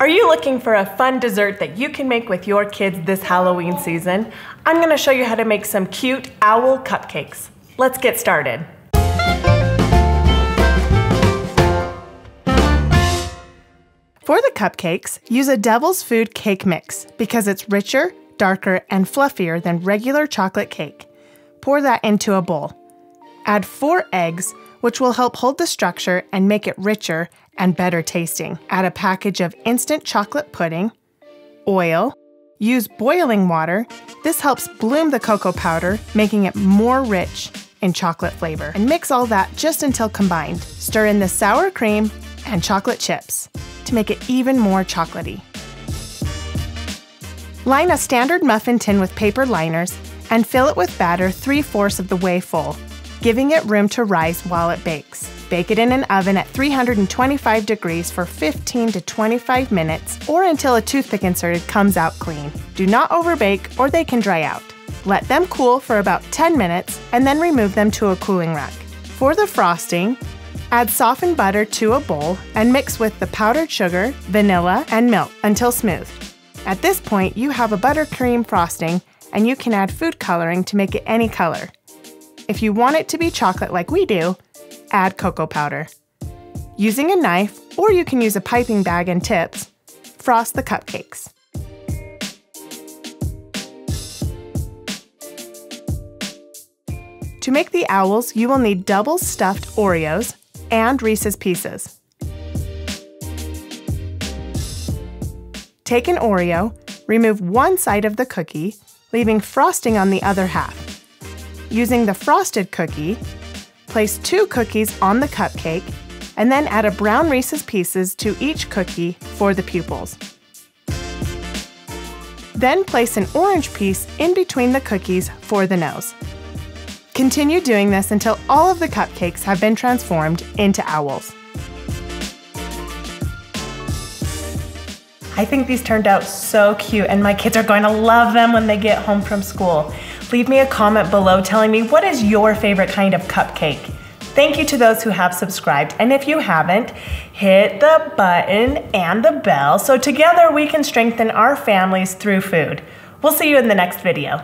Are you looking for a fun dessert that you can make with your kids this Halloween season? I'm going to show you how to make some cute owl cupcakes. Let's get started. For the cupcakes, use a Devil's Food cake mix because it's richer, darker, and fluffier than regular chocolate cake. Pour that into a bowl. Add 4 eggs, which will help hold the structure and make it richer and better tasting. Add a package of instant chocolate pudding, oil, use boiling water. This helps bloom the cocoa powder, making it more rich in chocolate flavor. And mix all that just until combined. Stir in the sour cream and chocolate chips to make it even more chocolatey. Line a standard muffin tin with paper liners and fill it with batter 3/4 of the way full, giving it room to rise while it bakes. Bake it in an oven at 325 degrees for 15 to 25 minutes or until a toothpick inserted comes out clean. Do not overbake or they can dry out. Let them cool for about 10 minutes and then remove them to a cooling rack. For the frosting, add softened butter to a bowl and mix with the powdered sugar, vanilla, and milk until smooth. At this point, you have a buttercream frosting and you can add food coloring to make it any color. If you want it to be chocolate like we do, add cocoa powder. Using a knife, or you can use a piping bag and tips, frost the cupcakes. To make the owls, you will need double stuffed Oreos and Reese's Pieces. Take an Oreo, remove one side of the cookie, leaving frosting on the other half. Using the frosted cookie, place 2 cookies on the cupcake, and then add a brown Reese's Pieces to each cookie for the pupils. Then place an orange piece in between the cookies for the nose. Continue doing this until all of the cupcakes have been transformed into owls. I think these turned out so cute and my kids are going to love them when they get home from school. Leave me a comment below telling me what is your favorite kind of cupcake. Thank you to those who have subscribed, and if you haven't, hit the button and the bell so together we can strengthen our families through food. We'll see you in the next video.